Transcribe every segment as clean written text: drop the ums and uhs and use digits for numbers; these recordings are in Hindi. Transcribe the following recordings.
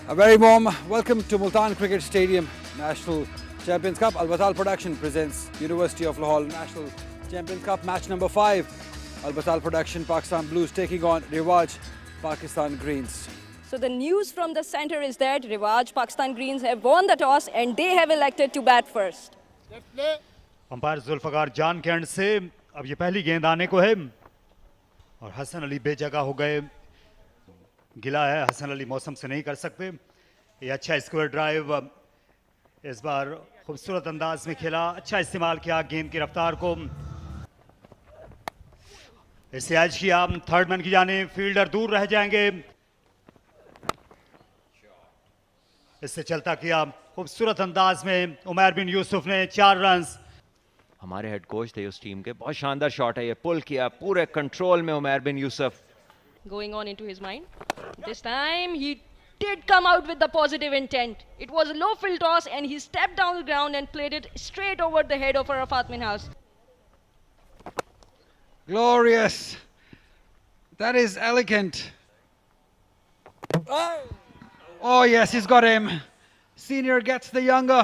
A very warm welcome to Multan Cricket Stadium, National Champions Cup. Al Batal Production presents University of Lahore National Champions Cup match number 5. Al Batal Production, Pakistan Blues taking on Riwaj, Pakistan Greens. So the news from the centre is that Riwaj, Pakistan Greens have won the toss and they have elected to bat first. Umpire Zulfiqar Jan के एंड से अब ये पहली गेंद आने को है और हसन अली बेजगह हो गए। गिला है, हसन अली मौसम से नहीं कर सकते। ये अच्छा स्क्वायर ड्राइव इस बार खूबसूरत अंदाज में खेला, अच्छा इस्तेमाल किया गेंद की रफ्तार को। इसे एज किया, थर्ड मैन की जानिब, फील्डर दूर रह जाएंगे। इससे चलता किया खूबसूरत अंदाज में उमैर बिन यूसुफ ने 4 रन। हमारे हेड कोच थे उस टीम के, बहुत शानदार शॉट है ये, पुल किया पूरे कंट्रोल में उमैर बिन Yusuf. Going on into his mind. This time he did come out with the positive intent. It was a low field toss and he stepped down the ground and played it straight over the head of Arafat Minhas. Glorious. That is elegant. Oh yes, he's got him. Senior gets the younger.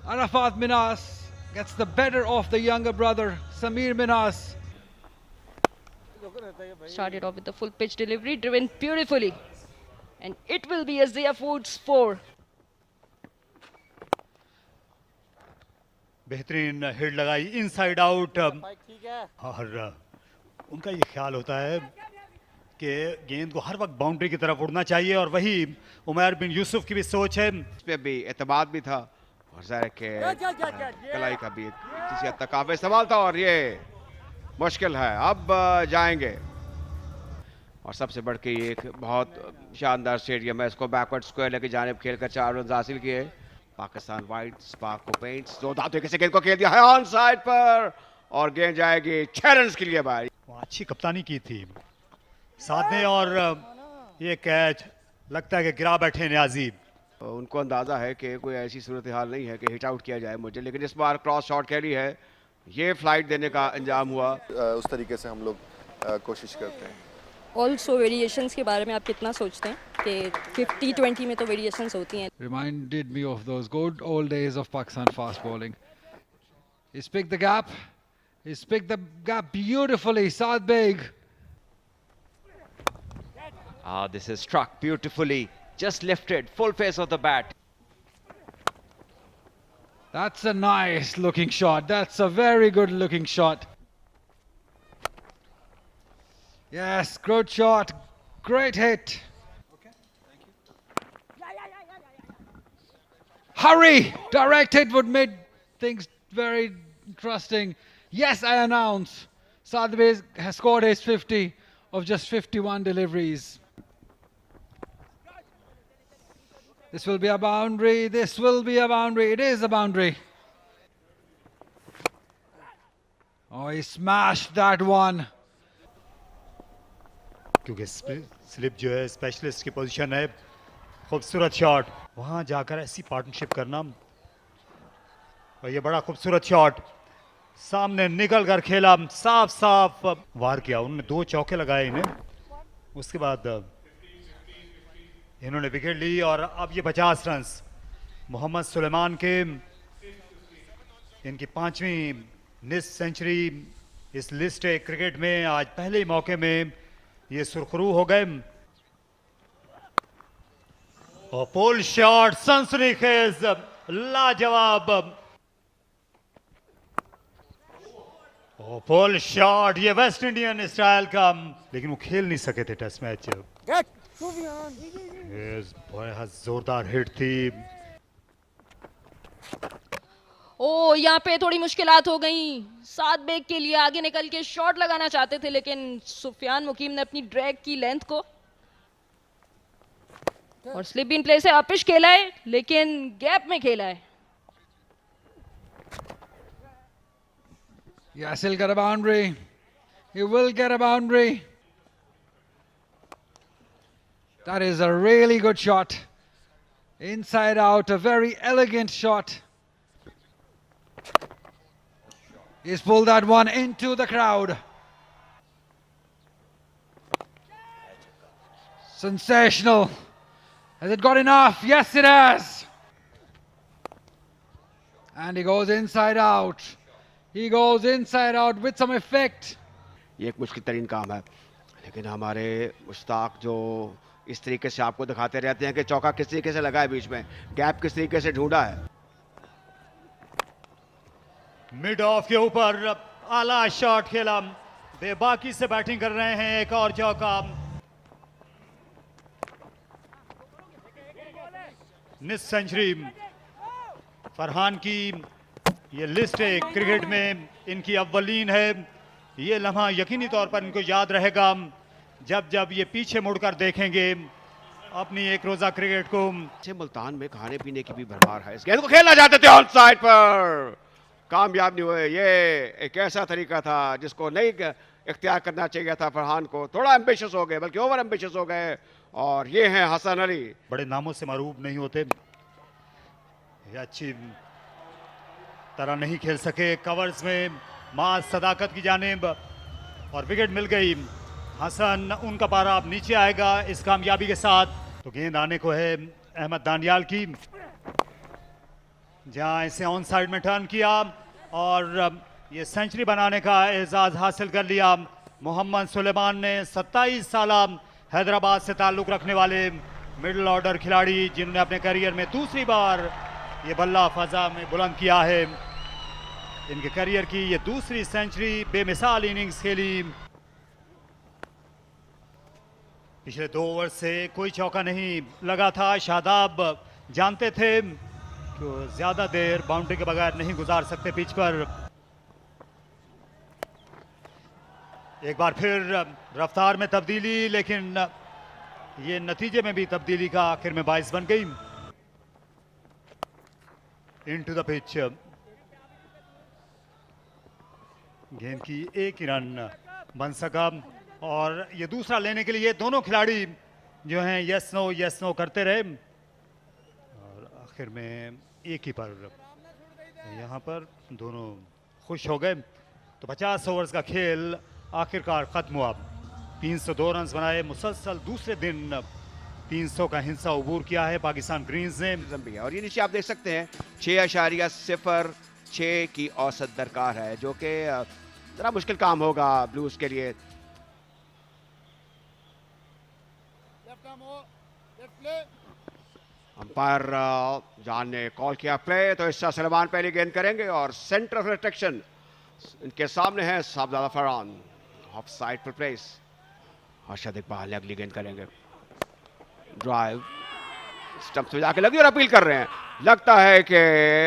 Arafat Minhas gets the better of the younger brother, Samir Minhas. Started off with the full pitch delivery, driven beautifully. And it will be a Zia Foods 4. बेहतरीन हिट लगाई इनसाइड आउट और उनका ये ख्याल होता है कि गेंद को हर वक्त बाउंड्री की तरफ उड़ना चाहिए और वही उमैर बिन यूसुफ की भी सोच है। इस पे भी एतमाद भी था और ज़ाहिर है कि कलाई का भी किसी हद तक काफी इस्तेमाल था और ये मुश्किल है। अब जाएंगे और सबसे बढ़ के ये एक बहुत शानदार स्टेडियम है, इसको बैकवर्ड स्क्वायर लेके जाने खेल कर 4 रन हासिल किए। पाकिस्तान वाइट स्पार्क को पेंट्स दो दांतों से गेंद को खेल दिया है ऑन साइड पर और गेंद जाएगी 6 रन के लिए भाई। अच्छी कप्तानी की थी साथ ने और ये कैच लगता है कि गिरा बैठे न्याजी। उनको अंदाजा है कि कोई ऐसी सूरत हाल नहीं है कि हिट आउट किया जाए मुझे, लेकिन इस बार क्रॉस शॉट कैरी है, ये फ्लाइट देने का अंजाम हुआ। उस तरीके से हम लोग कोशिश करते हैं। ऑल्सो वेरिएशंस के बारे में आप कितना सोचते हैं कि 50-20 में तो वेरिएशंस होती हैं? Reminded me of those good old days of Pakistan fast bowling. He's picked the gap. He's picked the gap beautifully. Saad Beg. This is struck beautifully, just lifted, full face of the bat. That's a nice looking shot. That's a very good looking shot. Yes, good shot. Great hit. Hurry! Direct hit would make things very interesting. Yes, I announce Saad Beg has scored his 50 of just 51 deliveries. This will be a boundary. This will be a boundary. It is a boundary. Oh, he smashed that one. क्योंकि स्लिप जो है स्पेशलिस्ट की पोजीशन है। खूबसूरत शॉट, वहां जाकर ऐसी पार्टनरशिप करना और ये बड़ा खूबसूरत शॉट सामने निकल कर खेला, साफ साफ वार किया। उन्होंने 2 चौके लगाए इन्हें, उसके बाद इन्होंने विकेट ली और अब ये 50 रन मोहम्मद सुलेमान के, इनकी 5वीं निस सेंचुरी इस लिस्ट क्रिकेट में। आज पहले ही मौके में ये सुरखरू हो गए और पोल शॉट सनसनीखेज लाजवाब और पोल शॉट, ये वेस्ट इंडियन स्टाइल का, लेकिन वो खेल नहीं सके थे टेस्ट मैच। जोरदार हिट थी। ओ, यहाँ पे थोड़ी मुश्किलात हो गई साद बेग के लिए। आगे निकल के शॉट लगाना चाहते थे लेकिन सुफियान मुकीम ने अपनी ड्रैग की लेंथ को और स्लिप इन प्ले से अपिश खेला है लेकिन गैप में खेला है। Yes, he'll get a boundary. He will get a boundary. That is a really good shot. Inside out, a very elegant shot. He's pulled that one into the crowd. Sensational. Has it got enough? Yes, it has. And he goes inside out. He goes inside out with some effect. ये एक मुश्किल तरीन काम है, लेकिन हमारे मुश्ताक जो इस तरीके से आपको दिखाते रहते हैं कि चौका किस तरीके से लगा है, बीच में गैप किस तरीके से ढूंढा है। मिड ऑफ के ऊपर आला शॉट खेला, बेबाकी से बैटिंग कर रहे हैं, एक और चौका। मिस सेंचुरी फरहान की ये लिस्ट है क्रिकेट में इनकी अव्वलीन है। ये लम्हा यकीनी तौर पर इनको याद रहेगा जब जब ये पीछे मुड़कर देखेंगे अपनी एक रोजा क्रिकेट को। मुल्तान में खाने पीने की भी भरमार है। इस गेंद को खेलना चाहते थे ऑन साइड पर, कामयाब नहीं हुए। ये एक ऐसा तरीका था जिसको नहीं इख्तियार करना चाहिए था फरहान को। थोड़ा एम्बिशियस हो गए, बल्कि ओवर एम्बिशियस हो गए। और ये हैं हसन अली। बड़े नामों से मरूब नहीं होते, ये अच्छी तरह नहीं खेल सके कवर्स में, माज सदाकत की जानिब, और विकेट मिल गई। हसन उनका पारा अब नीचे आएगा इस कामयाबी के साथ। तो गेंद आने को है अहमद दानियाल की, जहां इसे ऑन साइड में टर्न किया और ये सेंचुरी बनाने का एजाज हासिल कर लिया। मोहम्मद सुलेमान ने 27 साल हैदराबाद से ताल्लुक रखने वाले मिडिल ऑर्डर खिलाड़ी, जिन्होंने अपने करियर में दूसरी बार ये बल्ला फजा में बुलंद किया है। इनके करियर की ये दूसरी सेंचुरी, बेमिसाल इनिंग्स खेली। पिछले 2 ओवर से कोई चौका नहीं लगा था। शादाब जानते थे कि ज्यादा देर बाउंड्री के बगैर नहीं गुजार सकते पिच पर। एक बार फिर रफ्तार में तब्दीली, लेकिन ये नतीजे में भी तब्दीली का आखिर में बाइस बन गई। इनटू द पिच, गेंद की एक ही रन बन सका। और ये दूसरा लेने के लिए दोनों खिलाड़ी जो हैं यस नो करते रहे, और आखिर में एक ही पर यहाँ पर दोनों खुश हो गए। तो 50 ओवर्स का खेल आखिरकार खत्म हुआ। 302 रन बनाए, मुसलसल दूसरे दिन 300 का हिस्सा अबूर किया है पाकिस्तान ग्रीन्स ने। और ये नीचे आप देख सकते हैं 6.06 की औसत दरकार है, जो कि जरा मुश्किल काम होगा ब्लूज के लिए। अंपायर जान ने कॉल किया प्ले, तो इससे सलमान पहली गेंद करेंगे और सेंटर ऑफ अट्रैक्शन इनके सामने है साहबजादा फरहान। ऑफ साइड पर प्लेस, अरशद इकबाल ने अगली गेंद करेंगे। ड्राइव स्टंप से जाके लगी और अपील कर रहे हैं। लगता है कि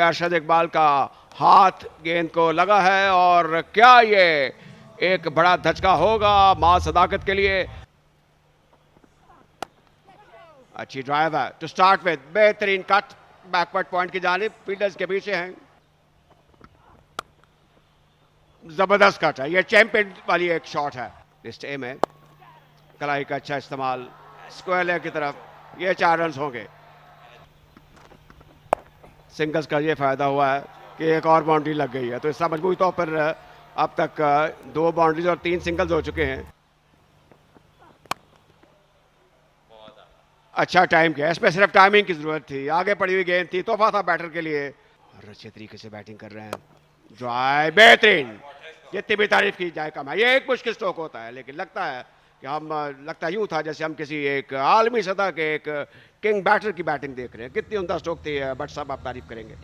अरशद इकबाल का हाथ गेंद को लगा है, और क्या ये एक बड़ा धचका होगा मां सदाकत के लिए। अच्छी ड्राइव है टू स्टार्ट विद, बेहतरीन कट बैकवर्ड पॉइंट की जानिब, फील्डर्स के पीछे हैं। जबरदस्त कट है, ये चैंपियन वाली एक शॉट है। लिस्ट ए में कलाई का अच्छा इस्तेमाल, स्क्वायर लेग की तरफ, ये 4 रन होंगे। सिंगल्स का ये फायदा हुआ है कि एक और बाउंड्री लग गई है, तो इसका मजबूरी तौर पर अब तक 2 बाउंड्रीज और 3 सिंगल्स हो चुके हैं। अच्छा टाइम किया, इसमें सिर्फ टाइमिंग की जरूरत थी। आगे पड़ी हुई गेंद थी, तोहफा था बैटर के लिए, और अच्छे तरीके से बैटिंग कर रहे हैं। ड्राइव बेहतरीन, जितनी भी तारीफ की जाए कम है। ये एक मुश्किल स्ट्रोक होता है, लेकिन लगता है कि लगता यूं था जैसे हम किसी एक आलमी सतह के एक किंग बैटर की बैटिंग देख रहे हैं। कितनी उम्दा स्ट्रोक थी, बट साहब आप तारीफ करेंगे।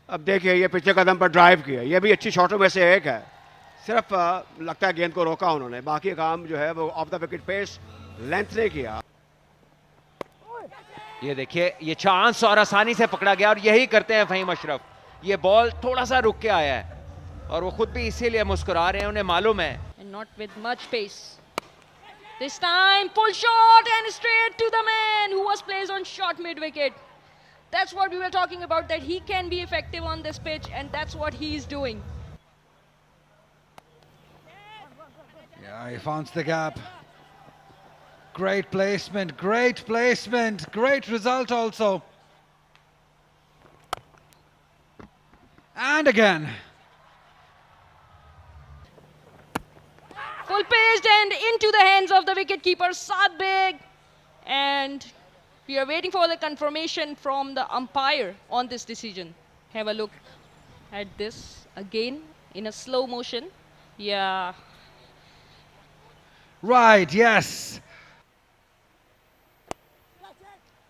अब देखिए ये पिछले कदम पर ड्राइव किया, ये भी अच्छी शॉटों में से एक है। सिर्फ लगता है गेंद को रोका उन्होंने, बाकी काम जो है वो off the wicket pace length ने किया। ये देखिए ये चांस और आसानी से पकड़ा गया, और यही करते हैं फहीम अशरफ। ये बॉल थोड़ा सा रुक के आया है और वो खुद भी इसीलिए मुस्कुरा रहे हैं, उन्हें मालूम है। And not with much pace. This time, pull shot and straight to the man who was placed on short mid-wicket. That's what we were talking about, that he can be effective on this pitch, and that's what he is doing. Yeah, he finds the gap. Great placement, great placement, great result also. And again. Full paced and into the hands of the wicketkeeper Saad Beg. And we are waiting for the confirmation from the umpire on this decision. Have a look at this again in a slow motion. Yeah. Right, yes.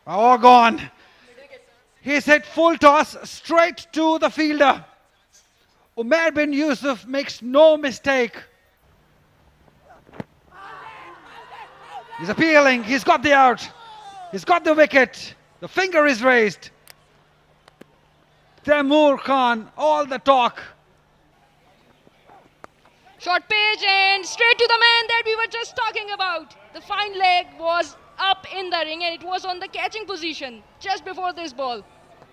All gone. He's hit full toss straight to the fielder. Umair bin Yusuf makes no mistake. He's appealing. He's got the out. He's got the wicket. The finger is raised. Taimur Khan, all the talk. Short pitch and straight to the man that we were just talking about. The fine leg was up in the ring and it was on the catching position just before this ball.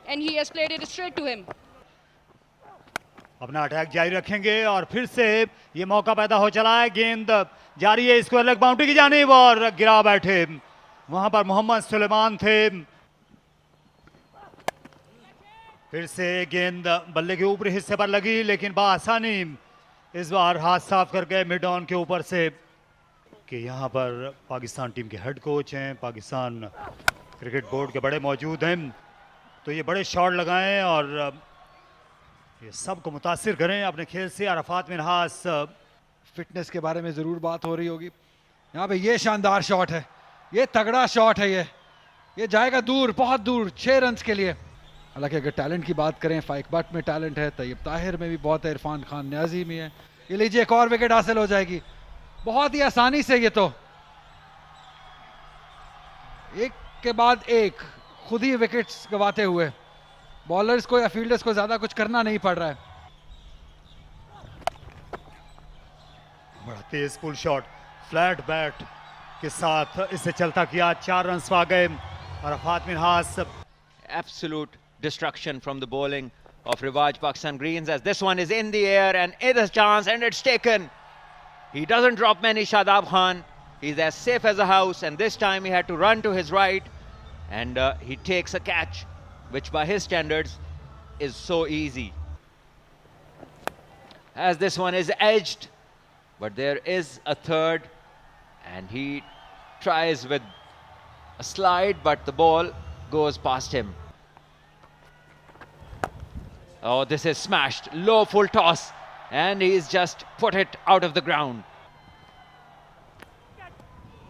And he has played it straight to him. अपना अटैक जारी रखेंगे और फिर से ये मौका पैदा हो चला है. गेंद जारी है स्क्वायर लेग बाउंड्री की जानिब और गिरा बैठे. वहां पर मोहम्मद सुलेमान थे. फिर से गेंद बल्ले के ऊपरी हिस्से पर लगी लेकिन बआसानी इस बार हाथ साफ कर गए मिड ऑन के ऊपर से. कि यहाँ पर पाकिस्तान टीम के हेड कोच हैं, पाकिस्तान क्रिकेट बोर्ड के बड़े मौजूद हैं, तो ये बड़े शॉट लगाएं और ये सबको मुतासिर करें अपने खेल से. अरफात मिनहास फिटनेस के बारे में ज़रूर बात हो रही होगी. यहाँ पे ये शानदार शॉट है, ये तगड़ा शॉट है. ये जाएगा दूर, बहुत दूर, 6 रन्स के लिए. हालांकि अगर टैलेंट की बात करें, फाइक बट में टैलेंट है, तैयब ताहिर में भी बहुत है, इरफान खान न्याजी में है. ये लीजिए एक और विकेट हासिल हो जाएगी बहुत ही आसानी से. ये तो एक के बाद एक खुद ही विकेट्स गवाते हुए बॉलर्स को या फील्डर्स को ज्यादा कुछ करना नहीं पड़ रहा है. बड़ा तेज पुल शॉट फ्लैट बैट के साथ इसे चलता किया. 4 रन आ गए. Arfat Minhas. Absolute destruction from the bowling of Rivaj Pakistan Greens, as this one is in the air and it is a chance and it's taken. He doesn't drop many, Shadab Khan. He's as safe as a house, and this time he had to run to his right and he takes a catch, which by his standards is so easy. As this one is edged, but there is a third and he tries with a slide, but the ball goes past him. Oh, this is smashed. Low full toss and he's just put it out of the ground.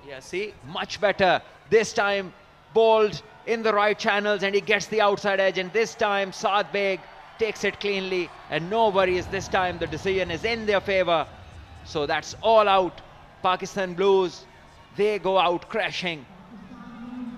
Yeah, see, much better. This time bowled in the right channels and he gets the outside edge, and this time Saad Beg takes it cleanly and no worries. This time the decision is in their favor. So that's all out. Pakistan Blues, they go out crashing.